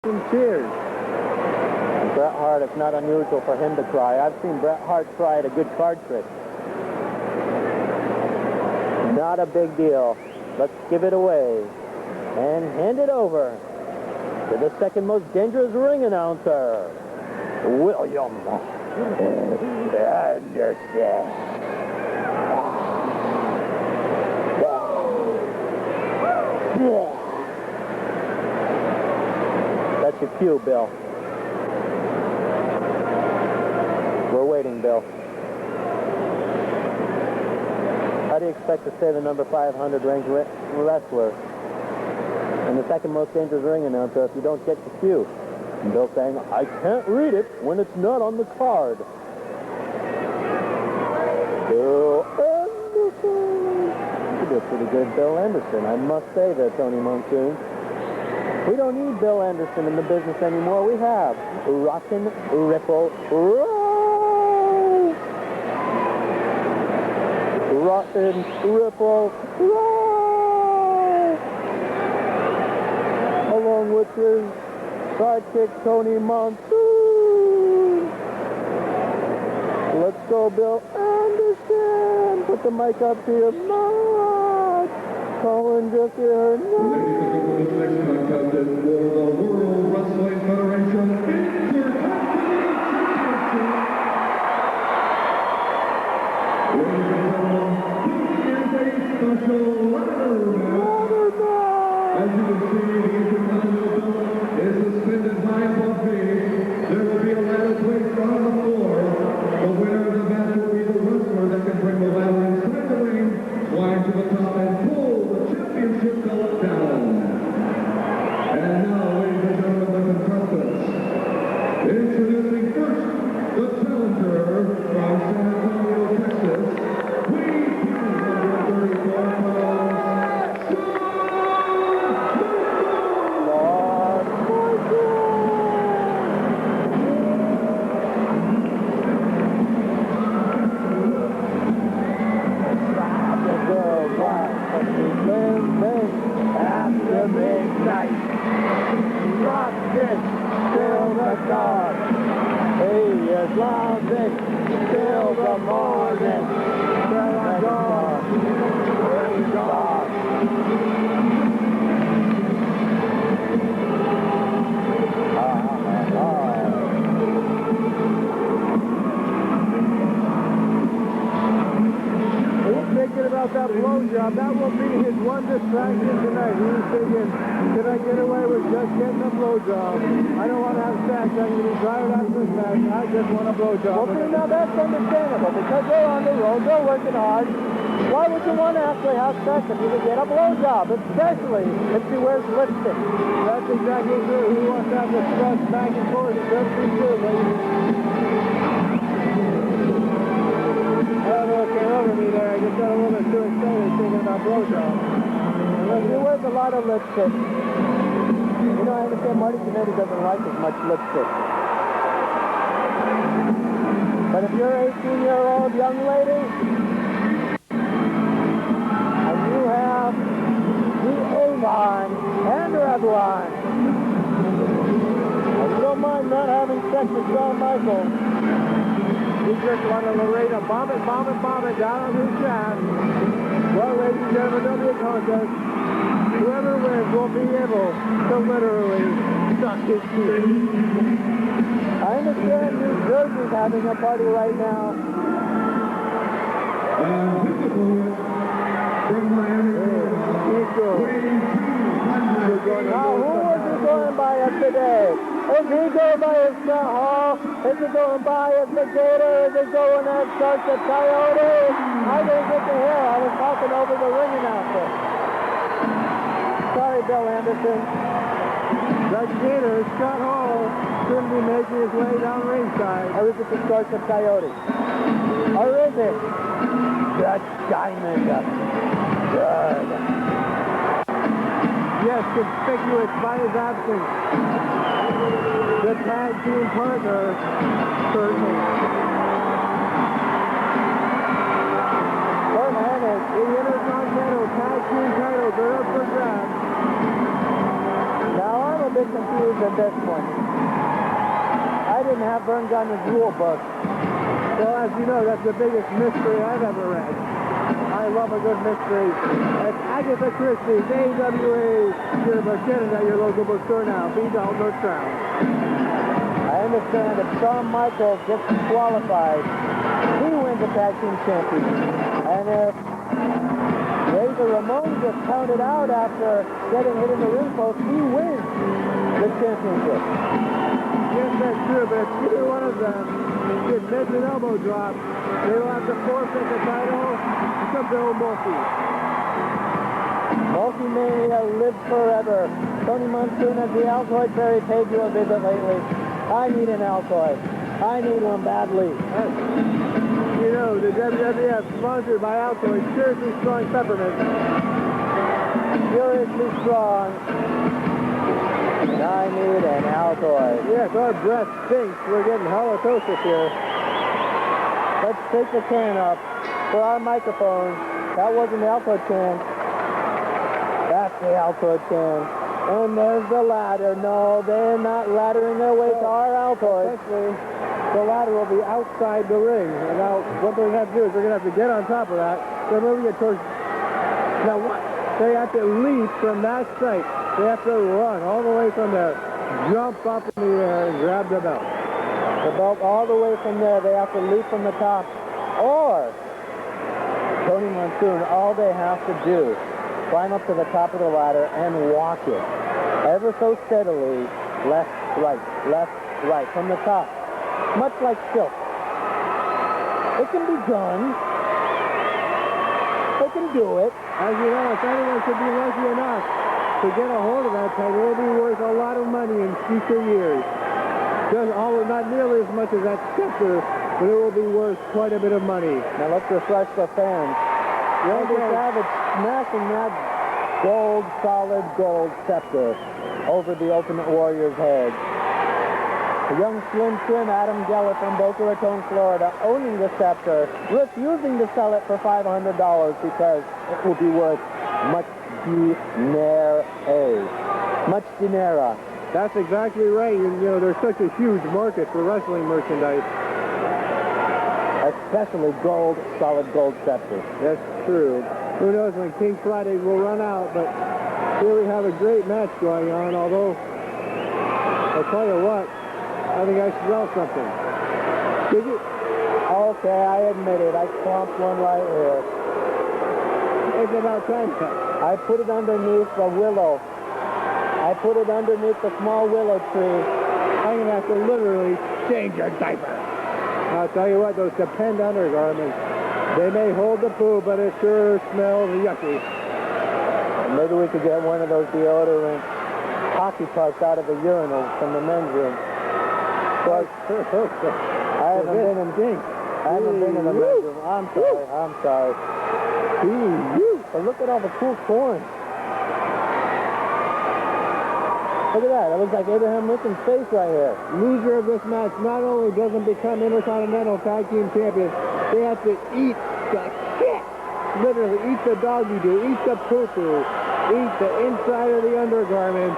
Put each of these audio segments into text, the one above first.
Some cheers. And Bret Hart, it's not unusual for him to cry. I've seen Bret Hart cry at a good card trick. Not a big deal. Let's give it away and hand it over to the second most dangerous ring announcer, William Anderson. That's your cue, Bill. We're waiting, Bill. How do you expect to say the number 500 ranked wrestler and the second most dangerous ring announcer if you don't get the cue? And Bill saying, I can't read it when it's not on the card. Bill Anderson. You did pretty good, Bill Anderson. I must say that, Tony Monsoon. We don't need Bill Anderson in the business anymore. We have Rockin' Ripple Roll. Rockin' Ripple Roll. Along with his sidekick, Tony Monsoon. Let's go, Bill Anderson. Put the mic up to your mouth. Colin just here. Ladies and gentlemen, this next contest is for the World Wrestling Federation Intercontinental Championship. Ladies and gentlemen, this is a special ladder match. As you can see, the Intercontinental belt is suspended high above me. There will be a ladder placed on the floor. The winner of the match will be the wrestler that can bring the ladder inside the ring, climb to the top, and pull the championship belt down. And now, ladies and gentlemen, the contestants. Introducing first, the challenger from San Antonio, Texas, weighing 234 pounds, After midnight, Rocket till the dawn. He is loving till the morning. Till the dawn. Till dawn. He's thinking about that blowjob. That will be his one distraction tonight. He's thinking, can I get away with just getting a blowjob? I don't want to have sex. I'm going to be tired after this match. I just want a blowjob. Well, see, now that's understandable because you're on the road, you're working hard. Why would you want to actually have sex if you could get a blowjob, especially if she wears lipstick? That's exactly true. Who wants to have the thrust back and forth? It doesn't seem true, ladies. I don't know what came over me there. I just got a little bit too excited thinking about blowjob. Well, she wears a lot of lipstick. You know, I understand Marty Jannetty doesn't like as much lipstick. But if you're an 18-year-old young lady, and you have the A-line and Red line, and you don't mind not having sex with Shawn Michaels, We just want to Lorena bomb it down on his shaft. Well, ladies and gentlemen, there'll be a contest. Whoever wins will be able to literally suck his teeth. I understand New Jersey's having a party right now. and his opponent from Miami, weighing 200. Now, who is he going by up today? Is he going by as Scott Hall? Is he going by as the Gator? Is he going as Shark the Coyote? I didn't get to hear. I was talking over the ring announcer. Sorry, Bill Anderson. The Gator, Scott Hall, shouldn't be making his way down ringside. Or is it the Shark the Coyote? Or is it the Diamond? Good. Yes, conspicuous by his absence. The tag team partner, certainly. The Intercontinental tag team titles are up for grabs. Now, I'm a bit confused at this point. I didn't have Vern Gardner's rule book. Well, as you know, that's the biggest mystery I've ever read. I love a good mystery. It's Agatha Christie's AWA yearbook. Get it at your local bookstore now. Be Dalton or Crown. I understand if Shawn Michaels gets disqualified, he wins the tag team championship. And if Razor Ramon gets counted out after getting hit in the ring post, he wins the championship. Yes, that's true, but if either one of them gets missed an elbow drop, they will have to forfeit the title to Bill Mulkey. Multi-Mania lives forever. Tony Monsoon, has the Altoid Fairy paid you a visit lately? I need an Altoid. I need one badly. You know, the WWF, sponsored by Altoid, Seriously Strong Peppermint. Furiously strong. And I need an Altoid. Yes, our breath stinks. We're getting halitosis here. Let's take the can up for our microphone. That wasn't the Altoid can. That's the Altoid can. And there's the ladder. No, they're not laddering their way to our Altoid. Essentially, the ladder will be outside the ring. And now, what they're going to have to do is they're going to have to get on top of that. They're moving it towards... Now, what? They have to leap from that site. They have to run all the way from there, jump up in the air, and grab the belt. The belt all the way from there. They have to leap from the top. Or, Tony Monsoon, all they have to do, climb up to the top of the ladder and walk it ever so steadily, left, right, from the top. Much like silk. It can be done. They can do it. As you know, if anyone should be lucky enough to get a hold of that title, it will be worth a lot of money in future years. Just not nearly as much as that scepter, but it will be worth quite a bit of money. Now let's refresh the fans. Randy Savage smashing that solid gold scepter over the Ultimate Warrior's head. The young Slim Adam Geller from Boca Raton, Florida, owning the scepter, refusing to sell it for $500 because it will be worth much dinero. That's exactly right. You know, there's such a huge market for wrestling merchandise. Especially solid gold scepters. That's true. Who knows when King Friday will run out, but here we have a great match going on, although, I'll tell you what, I think I smell something. Did you? Okay, I admit it. I clomped one right here. It's about time. I put it underneath the willow. I put it underneath the small willow tree. I'm going to have to literally change your diaper. I'll tell you what, those depend undergarments. They may hold the poo, but it sure smells yucky. Maybe we could get one of those deodorant hockey pucks out of the urinal from the men's room. But I haven't been in the men's room. I'm sorry. But look at all the cool corn. Look at that. That looks like Abraham Lincoln's face right here. Loser of this match not only doesn't become Intercontinental Tag Team Champions, they have to eat the shit. Literally, eat the doggy do, eat the poo-poo, eat the inside of the undergarment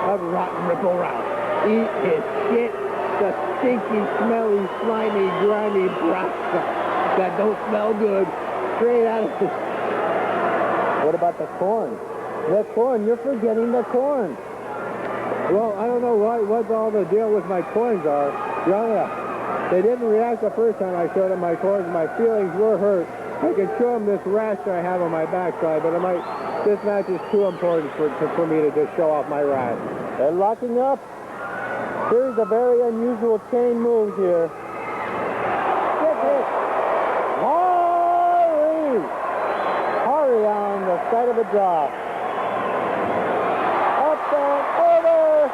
of Rotten Ripple Ralph. Eat his shit, the stinky, smelly, slimy, grimy broth stuff that don't smell good, straight out of his... What about the corn? The corn, you're forgetting the corn. Well, I don't know what all the deal with my coins are. They didn't react the first time I showed them my coins. My feelings were hurt. I could show them this rash I have on my backside, but this match is too important for me to just show off my rash. They're locking up. Series of very unusual chain moves here. Get hit. Hurry on the side of the jaw. Up and over.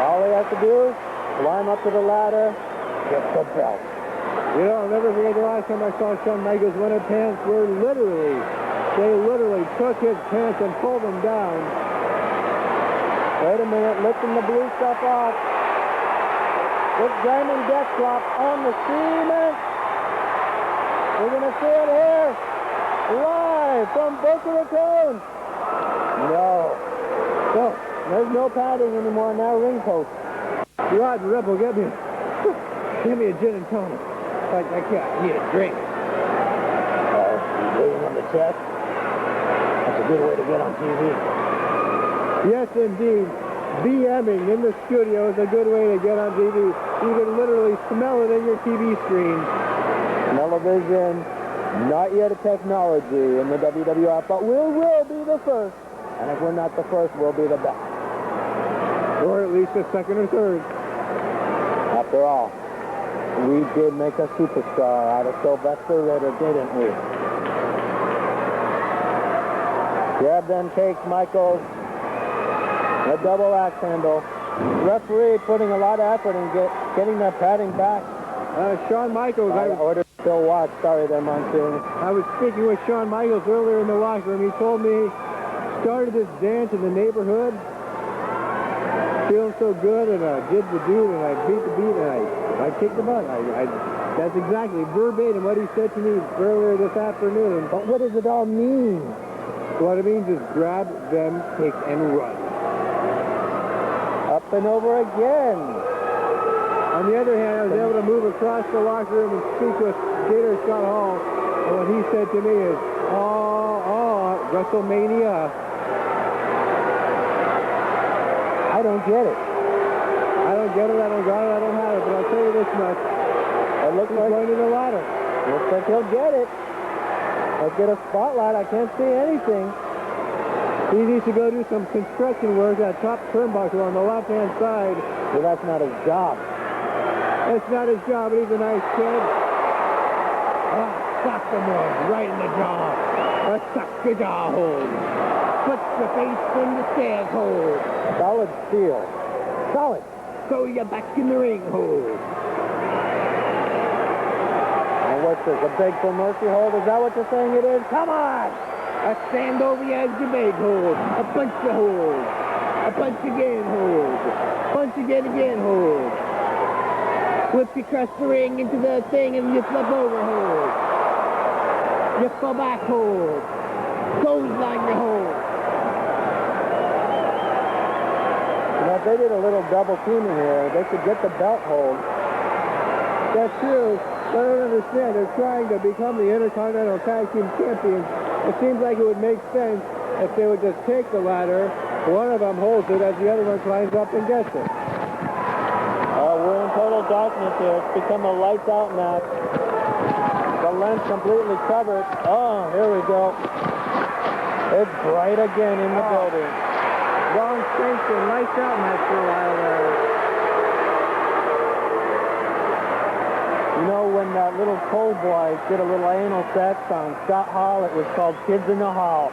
All he has to do is climb up to the ladder, get the belt. You know, I'll never forget the last time I saw Shawn Michaels win it. Pants were they literally took his pants and pulled them down. Wait a minute, lifting the blue stuff off. This Diamond Death Drop on the cement. We're going to see it here, live from Boca Raton. No, There's no padding anymore in that ring post. Rod and Rebel, give me a gin and tonic. I can't need a drink. Waiting on the check. That's a good way to get on TV. Yes, indeed. BMing in the studio is a good way to get on TV. You can literally smell it in your TV screen. Television, not yet a technology in the WWF, but we will be the first. And if we're not the first, we'll be the best. Or at least the second or third. After all, we did make a superstar out of Sylvester Ritter, didn't we? Grab them cakes, Michaels. A double axe handle. Referee putting a lot of effort in getting that padding back. Shawn Michaels. I ordered Bill Watts. Sorry there, Monsoon. I was speaking with Shawn Michaels earlier in the locker room. He told me started this dance in the neighborhood. Feeling so good, and I did the dude, and I beat the beat, and I kicked the butt. That's exactly verbatim what he said to me earlier this afternoon. But what does it all mean? What it means is grab them cakes and run. Up and over again. On the other hand, I was able to move across the locker room and speak with Gator Scott Hall, and what he said to me is, WrestleMania. I don't get it. I don't get it, I don't got it, I don't have it, but I'll tell you this much. It looks like going to the ladder. Looks like he'll get it. Let's get a spotlight. I can't see anything. He needs to go do some construction work at top turnbuckle on the left-hand side. Well, that's not his job. That's not his job, but he's a nice kid. Sock the one right in the jaw. A suck the jaw hold. Put the face in the stairs hold. Solid steel. Solid. So you're back in the ring hold. And what's this, a beg for mercy hold? Is that what you're saying it is? Come on! A stand over the edge to beg hold. A punch to hold. A punch again hold. Punch again hold. Whip you across the ring into the thing and you flip over hold. You fall back hold. Clothesline your hold. You know, if they did a little double teaming here, they could get the belt hold. That's true. But I don't understand. They're trying to become the Intercontinental Tag Team Champions. It seems like it would make sense if they would just take the ladder, one of them holds it as the other one climbs up and gets it. We're in total darkness here. It's become a lights-out match. The lens completely covered. Oh, here we go. It's bright again in the building. Wrong strength and lights out match for a while there. You know, when that little cold boy did a little anal sex on Scott Hall, it was called Kids in the Hall.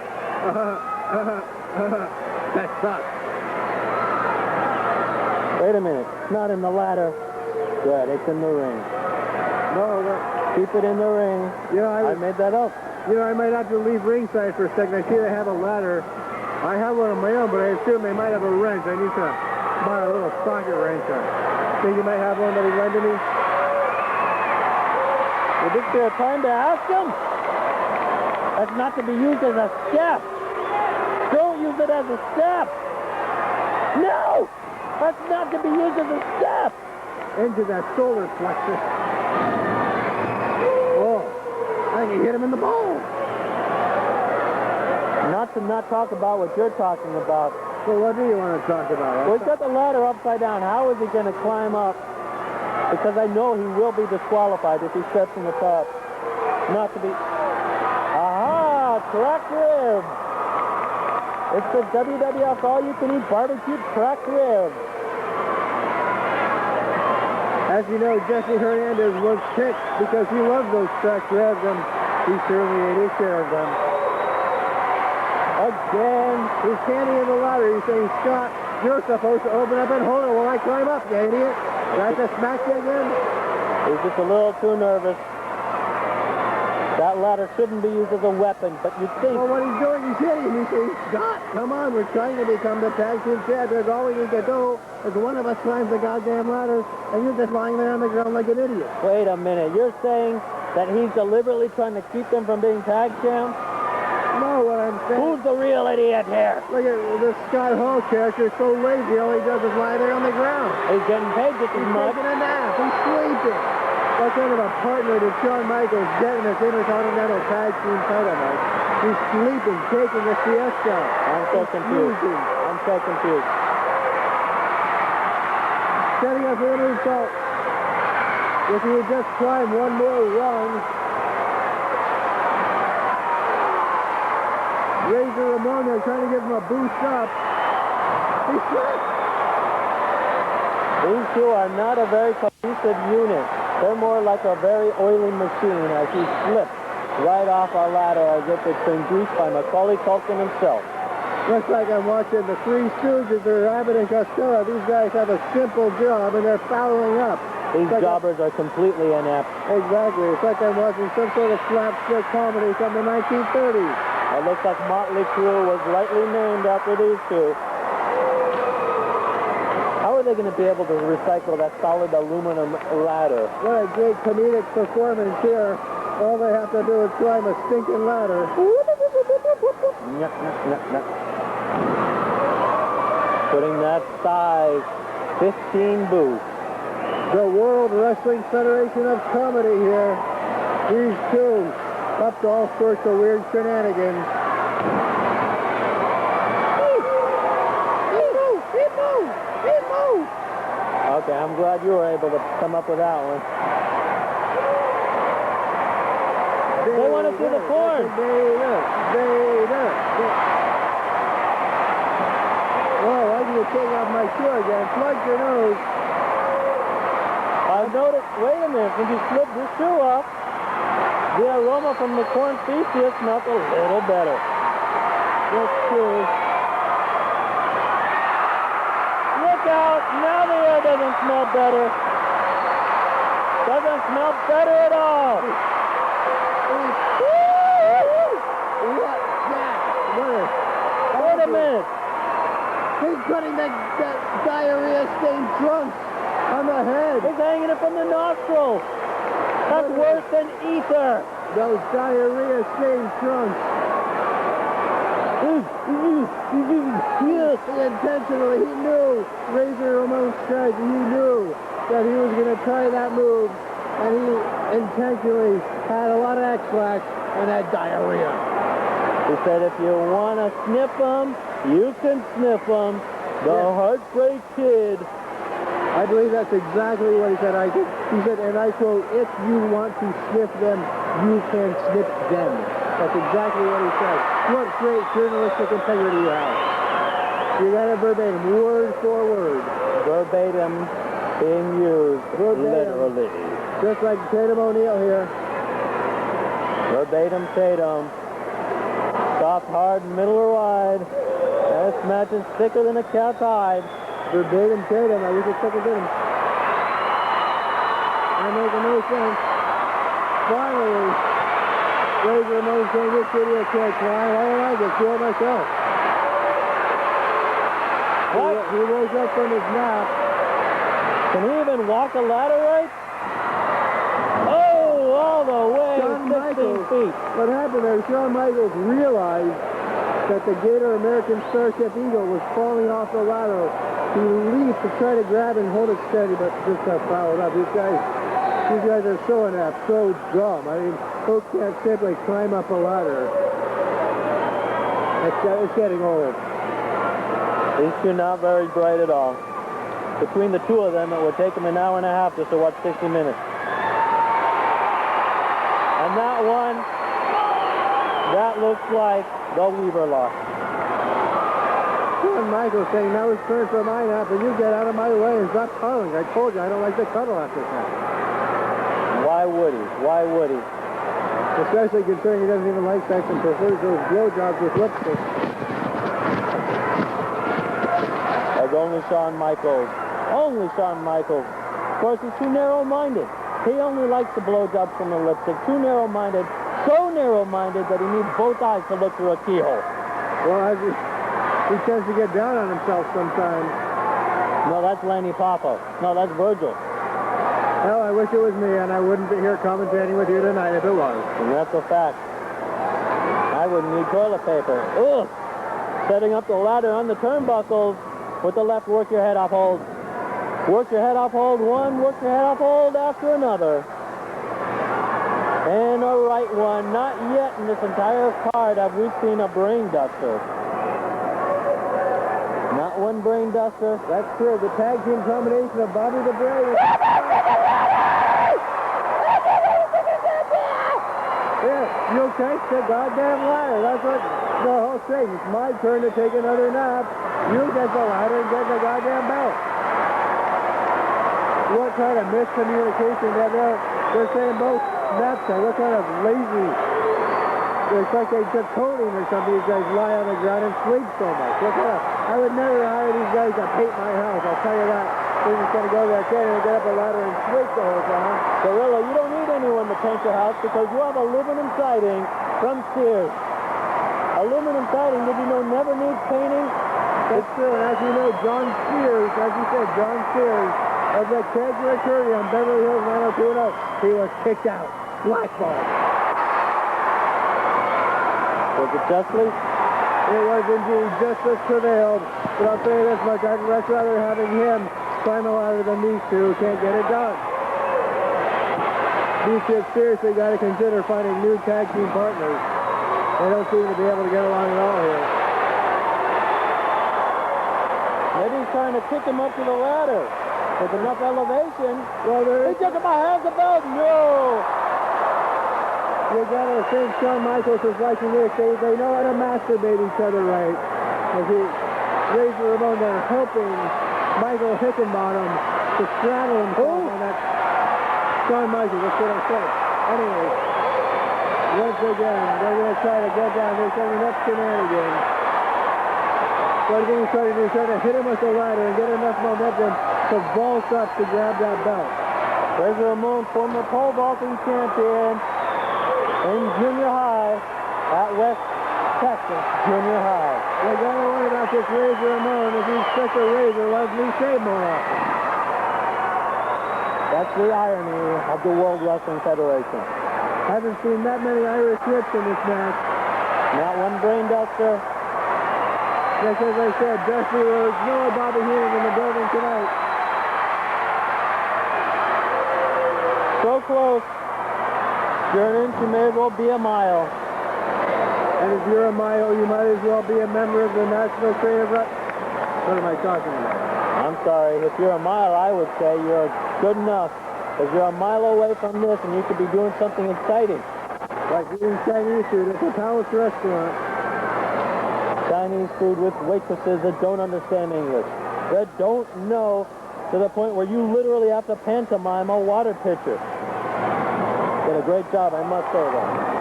That sucks. Wait a minute. It's not in the ladder. Good, it's in the ring. No, keep it in the ring. You know, I made that up. You know, I might have to leave ringside for a second. I see they have a ladder. I have one of my own, but I assume they might have a wrench. I need to buy a little socket wrench. Think you might have one that he lend to me? Would this be a time to ask him? That's not to be used as a step. Don't use it as a step. No! That's not to be used as a step. Into that solar plexus. Oh, I can hit him in the ball. Not to not talk about what you're talking about. So what do you want to talk about? Well, he's got the ladder upside down. How is he going to climb up? Because I know he will be disqualified if he steps in the top. Not to be... Aha! Cracked rib! It's the WWF all-you-can-eat barbecue cracked rib. As you know, Jesse Hernandez was picked because he loves those cracked ribs, and he certainly ate his share of them. Again, he's standing in the ladder. He's saying, Scott, you're supposed to open up and hold it while I climb up, you idiot. Do I have to smack you again? He's just a little too nervous. That ladder shouldn't be used as a weapon, but you'd think... Well, what he's doing, he's hitting him. He's saying, Scott, come on, we're trying to become the tag team champions. All we need to do is one of us climbs the goddamn ladder, and you're just lying there on the ground like an idiot. Wait a minute. You're saying that he's deliberately trying to keep them from being tag champs? No, what I'm Who's the real idiot here? Look at this Scott Hall character, so lazy, all he does is lie there on the ground. He's getting paid just as He's much. taking a nap. He's sleeping. What kind of a partner did Shawn Michaels get in this Intercontinental Tag Team title match? He's sleeping, taking a siesta. I'm so confused. I'm so confused. Setting up for the moonsault. If he had just climbed one more rung, Razor Ramon there trying to give him a boost up. He slipped. These two are not a very cohesive unit. They're more like a very oily machine as he slipped right off our ladder as if it's been greased by Macaulay Culkin himself. Looks like I'm watching the Three Stooges or Abbott and Costello. These guys have a simple job and they're fouling up. These jobbers are completely inept. Exactly. It's like I'm watching some sort of slapstick comedy from the 1930s. It looks like Motley Crue was rightly named after these two. How are they going to be able to recycle that solid aluminum ladder? What a great comedic performance here. All they have to do is climb a stinking ladder. Putting that size 15 boot. The World Wrestling Federation of Comedy here. These two up to all sorts of weird shenanigans. Okay, I'm glad you were able to come up with that one. They want to do the corn. Vader. Oh, why do you take off my shoe again? Plug your nose. I've noticed, wait a minute, when you slip your shoe off, the aroma from the corn species smells a little better. That's true. Look out, now the air doesn't smell better. Doesn't smell better at all. What that? Wait a minute. He's putting the diarrhea-stained trunks on the head. He's hanging it from the nostril. That's worse than ether. Those diarrhea-stained trunks. Yes. He intentionally, he knew Razor Ramon said he knew that he was going to try that move, and he intentionally had a lot of X-Lax and had diarrhea. He said if you want to sniff them, you can sniff them. The Heartbreak Kid. I believe that's exactly what he said. He said, and I quote, if you want to sniff them, you can sniff them. That's exactly what he said. What great journalistic integrity you have. You got it verbatim, word for word. Verbatim being used literally. Just like Tatum O'Neal here. Verbatim Tatum. Soft, hard, middle or wide. This match is thicker than a cat's hide. Verbatim Tatum. I wish it took a bit. I'm making no sense. Finally, Razor Ramon saying this video can't climb. Why don't I just do it myself? What? He woke up from his nap. Can he even walk a ladder right? Oh, all the way, Shawn 16 Michaels. feet. What happened there, Shawn Michaels realized that the Gator American Starship Eagle was falling off the ladder. He leaped to try to grab and hold it steady, but just got fouled up. These guys are so inept, so dumb. I mean, folks can't simply climb up a ladder. It's getting old. These two not very bright at all. Between the two of them, it would take them an hour and a half just to watch 60 minutes. And that one, that looks like the Weaver lock. Shawn Michaels saying, now it's turn for my nap, and you get out of my way and stop cuddling. I told you, I don't like to cuddle after that. Why would he? Why would he? Especially considering he doesn't even like sex and prefers those blowjobs with lipstick. As only Shawn Michaels. Only Shawn Michaels. Of course, he's too narrow-minded. He only likes the blowjobs from the lipstick. Too narrow-minded. So narrow-minded that he needs both eyes to look through a keyhole. Well, he tends to get down on himself sometimes. No, that's Lanny Poffo. No, that's Virgil. Well, I wish it was me, and I wouldn't be here commentating with you tonight if it was. And that's a fact. I wouldn't need toilet paper. Ugh! Setting up the ladder on the turnbuckles. With the left, work your head off hold. Work your head off hold one, work your head off hold after another. And a right one. Not yet in this entire card have we seen a brain duster. Not one brain duster. That's true. The tag team combination of Bobby the Brain. Yeah, you'll take the goddamn ladder. That's what the whole thing. It's my turn to take another nap. You get the ladder and get the goddamn belt. What kind of miscommunication that they're saying both naps are? What kind of lazy? It's like they took codeine or something. These guys lie on the ground and sleep so much. What kind of, I would never hire these guys to paint my house. I'll tell you that. They're just going to go there and get up a ladder and sleep the whole time. Gorilla, you don't need anyone to paint your house because you have aluminum siding from Sears. Aluminum siding, did you know, never needs painting? That's true. And as you know, John Sears, as you said, John Sears of the Kegler Curry on Beverly Hills 90210, he was kicked out. Blackballed. Was it justly? It was indeed. Justice prevailed. But I'll tell you this much, I'd much rather having him climb a ladder than these two who can't get it done. These two have seriously got to consider finding new tag team partners. They don't seem to be able to get along at all here. Maybe he's trying to kick him up to the ladder with enough elevation. Well, He took him by half the belt. No! You gotta think Shawn Michaels is liking this. They know how to masturbate each other right. As he Razor Ramon there helping Michael Hickenbottom to straddle himself on that Shawn Michaels. That's what I said. Anyway, once again, they're going to try to get down. They're setting up shenanigans. What I think he's trying to do is try to hit him with the ladder and get enough momentum to vault up to grab that belt. Razor Ramon, former pole vaulting champion in junior high at West Texas Junior High. They gotta worry about this Razor Ramon if he's such a razor like Lee Shade more often. That's the irony of the World Wrestling Federation. Haven't seen that many Irish whips in this match. Not one brain duster. Just as I said, Dusty Rhodes, no Bobby Heenan in the building tonight. So close. You're an inch, you may as well be a mile. And if you're a mile, you might as well be a member of the National Creative Rep. What am I talking about? I'm sorry. If you're a mile, I would say you're good enough. Because you're a mile away from this and you could be doing something exciting. Like eating Chinese food at the Palace Restaurant. Chinese food with waitresses that don't understand English. That don't know to the point where you literally have to pantomime a water pitcher. Did a great job, I must say that.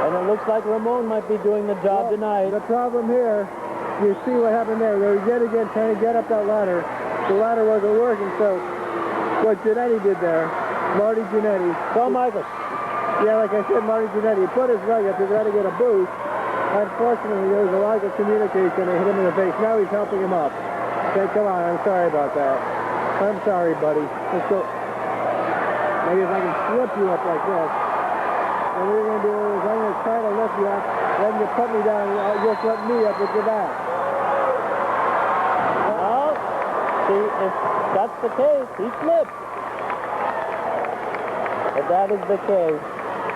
And it looks like Ramon might be doing the job tonight. The problem here, you see what happened there. They were yet again trying to get up that ladder. The ladder wasn't working, so what Jannetty did there, Marty Jannetty. Shawn Michaels. Yeah, like I said, Marty Jannetty put his leg up to try to get a boost. Unfortunately, there was a lack of communication. They hit him in the face. Now he's helping him up. Say, come on, I'm sorry about that. I'm sorry, buddy. Let's go. Maybe if I can slip you up like this. And what you're going to do is I'm going to try to lift you up. Then you put me down, you'll flip me up with your back. Well, see, if that's the case, he slipped. If that is the case,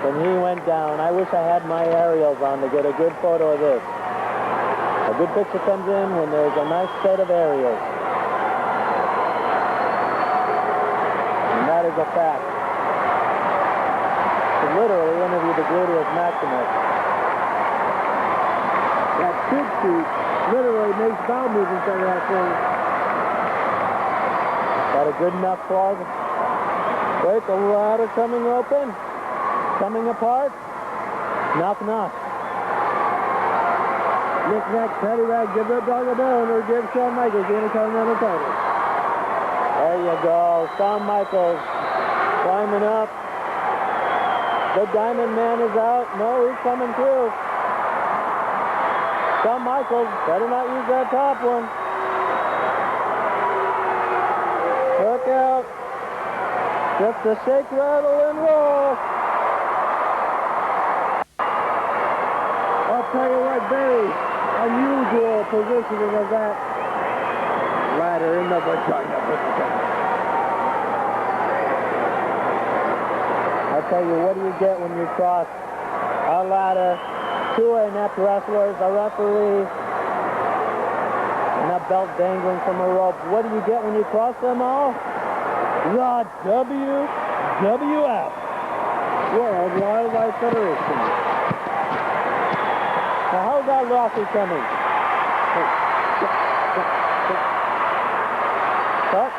then he went down. I wish I had my aerials on to get a good photo of this. A good picture comes in when there's a nice set of aerials. And that is a fact. To literally interview the gluteus maximus. That pig suit literally makes bowel movements out of that thing. Got a good enough plug. Wait, the ladder coming open. Coming apart. Knock, knock. Knick-knack, paddywhack, give the dog a bone or give Shawn Michaels the Intercontinental title. There you go. Shawn Michaels climbing up. The Diamond Man is out. No, he's coming through. Shawn Michaels better not use that top one. Look out. Just a shake, rattle, and roll. tell you what, very unusual positioning of that ladder in the vagina position. I'll tell you, what do you get when you cross a ladder, two inept wrestlers, a referee, and a belt dangling from a rope? What do you get when you cross them all? The WWF. World Wildlife Federation. Now, how's that lawsuit coming? Cut.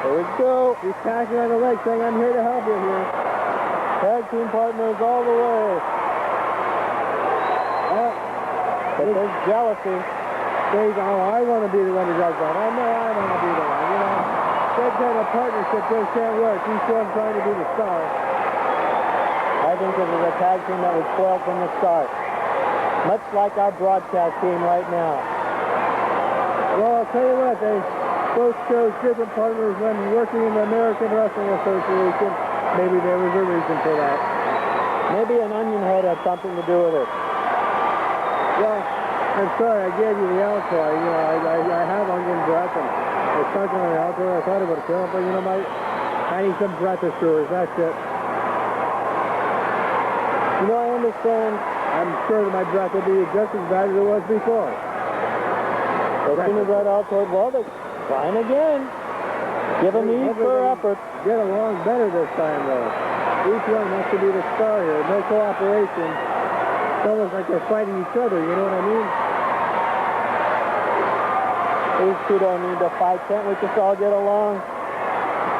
There we go. He's tapping on the leg saying, I'm here to help you here. Tag team partners all the way. But there's jealousy. They go, oh, I want to be the one who does that. I know I want to be the one, you know. That kind of partnership just can't work. He's still trying to be the star. I think this is a tag team that was spoiled from the start. Much like our broadcast team right now. Well, I'll tell you what, they both chose different partners when working in the American Wrestling Association. Maybe there was a reason for that. Maybe an onion head had something to do with it. Well, I'm sorry, I gave you the Altoid. You know, I have onion breath, and I stuck on the Altoid. I thought it would kill, but you know, I need some breath assurers. That's it. You know, I understand. I'm sure that my breath will be just as bad as it was before. As soon as that Altoid, well, they're trying again. Give them each for effort. Get along better this time, though. Each one wants to be the star here. No cooperation. It's almost like they're fighting each other, you know what I mean? These two don't need to fight. Can't we just all get along?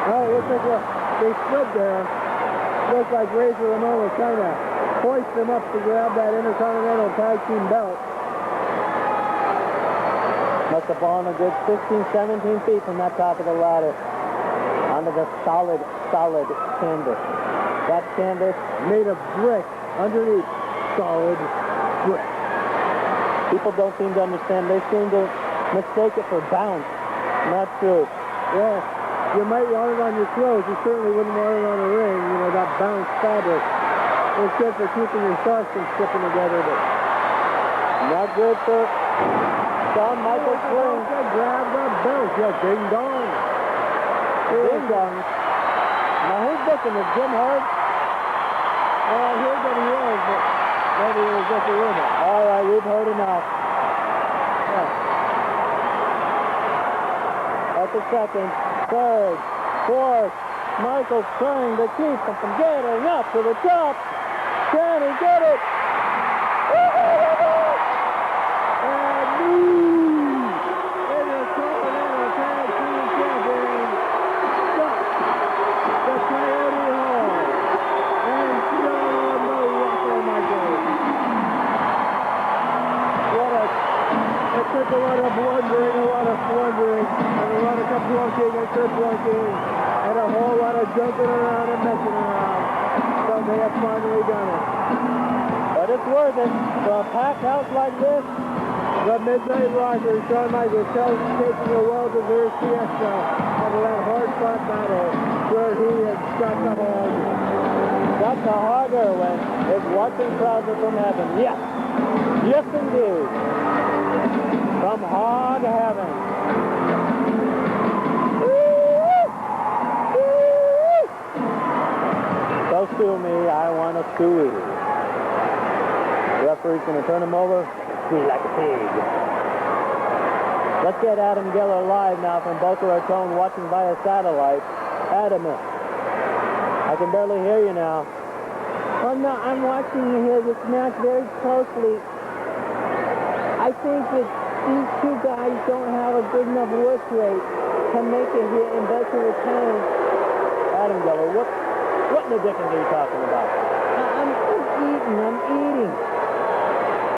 Well, it looks like they stood there. Looks like Ramon was trying to hoist them up to grab that Intercontinental Tag Team belt. Must have fallen a good 16, 17 feet from that top of the ladder onto the solid canvas. That canvas made of brick underneath. Solid brick. People don't seem to understand. They seem to mistake it for bounce. Not true. Yeah, you might want it on your clothes. You certainly wouldn't want it on a ring. You know, that bounce fabric. It's good for keeping your thoughts from sticking together, but not good for Shawn Michaels Sling. Grab the belt, you ding dong. Ding dong. Now who's looking at Jim Hart? Well, here's what he was, but maybe it was just a rumor. All right, we've heard enough. Yeah. That's the second, third, fourth. Michael's trying to keep him from getting up to the top. Can he get it? And me, Intercontinental Tag Team Champion, the Coyote Hall, and Shawn Michaels. It took a lot of blundering, a lot of flundering, and a lot of flunking and kerplunking, and a whole lot of jumping around and messing around. So they have finally done it. But it's worth it. For a packed house like this, the Midnight Rocker, Shawn Michaels, taking a well-deserved siesta out of that hard-fought battle where he has got the hog. got the harder when his watching crowds are from heaven. Yes. Yes, indeed. From hog heaven. So sue me, I want to sue you. The referee's going to turn him over. Be like a pig. Let's get Adam Geller live now from Boca Raton, watching via satellite. Adam, I can barely hear you now. Well, no, I'm watching here this match very closely. I think that these two guys don't have a good enough work rate to make it here in Boca Raton. Adam Geller, what in the dickens are you talking about? I'm eating.